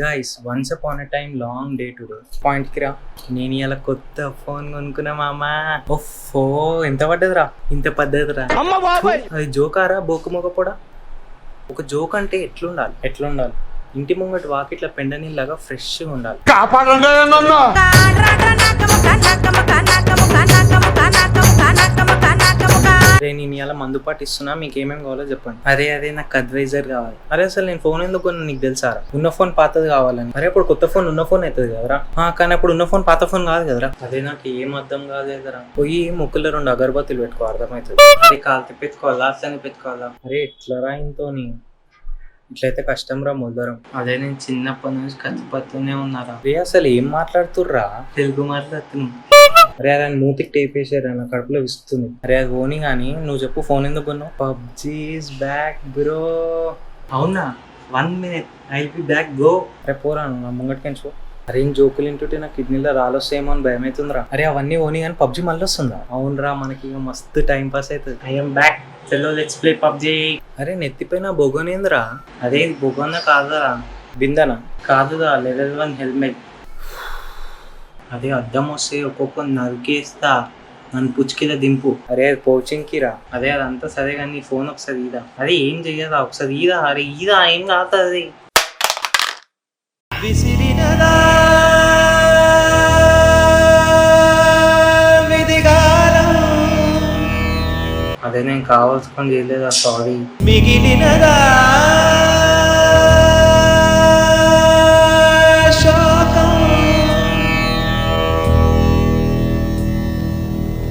Guys once upon a time long day today పాయింట్కి రా. నేను ఇలా కొత్త ఫోన్ కొనుక్కున్నా మామా. ఓఫో ఎంత పడ్డదిరా, ఇంత పద్ధతిరా. అది జోకారా బోకుమొక పొడ. ఒక జోక్ అంటే ఎట్లుండాలి ఇంటి ముంగటి వాకిట్ల పెండ నీళ్ళగా ఫ్రెష్గా ఉండాలి. నేను ఇలా మందు పాటిస్తున్నా, మీకు ఏమేమి కావాలో చెప్పండి. అదే నాకు అడ్వైజర్ కావాలి. అరే అసలు నేను ఫోన్ ఎందుకు కొన్నా నీకు తెలుసారా? ఉన్న ఫోన్ పాతది కావాలని. అరే ఇప్పుడు కొత్త ఫోన్ ఉన్న ఫోన్ అవుతుంది కదరా. కానీ అప్పుడు ఉన్న ఫోన్ పాత ఫోన్ కాదు కదరా. అదే నాకు ఏం అర్థం కాలేదరా. పోయి ముక్కులో 2 అగరబత్తులు పెట్టుకో, అర్థమవుతుంది. అరే కాల్తి పెట్టుకోవాలా అట్లనే పెట్టుకోవాలా? అరే ఎట్లరా ఇంతోని ఇట్లయితే కష్టం రా ముద్దరం. అదే నేను చిన్నప్పటి నుంచి కత్తిపడుతూనే ఉన్నారా. అరే అసలు ఏం మాట్లాడుతుర్రా? తెలుగు మాట్లాడుతున్నాం. అరే అది మూతికి టేప్ వేసారా, నా కడుపులో విస్తుంది. అరే అది ఓని కానీ నువ్వు చెప్పు, ఫోన్ ఎందుకు కొన్నావు? PUBG is back bro. అవునా? 1 minute I be back go. అరే పోరాను నా ముంగటికెంచు. అరే ఏం జోకులు వింటుంటే నా కిడ్నీలో రాలొస్తాయేమో అని భయం అవుతుందిరా. అరే అవన్నీ ఓని కానీ పబ్జీ మళ్ళీ వస్తుందా? అవునరా, మనకి ఇక మస్తు టైం పాస్ అవుతుంది. ఐఎమ్ బ్యాక్, చలో లెట్స్ ప్లే పబ్జీ. అరే నెత్తిపైన బొగోనేంద్రా? అదే బొగోన కాదరా, బిందనా కాదురా, లెవెల్ 1 హెల్మెట్. అదే అద్దం వస్తే ఒక్కొక్క నరికేస్తా, నన్ను పుచ్చికిలా దింపు. అరే అది కోచింగ్కి రా. అదే అదంతా సరే కానీ నీ ఫోన్ ఒకసారి ఈదా. అదే ఏం చెయ్యదా, ఒకసారి ఈదా. అరే ఈదా, ఏం కాదు. అదే నేను కావాల్సుకొని చేయలేదా, సారీ. మిగిలినదా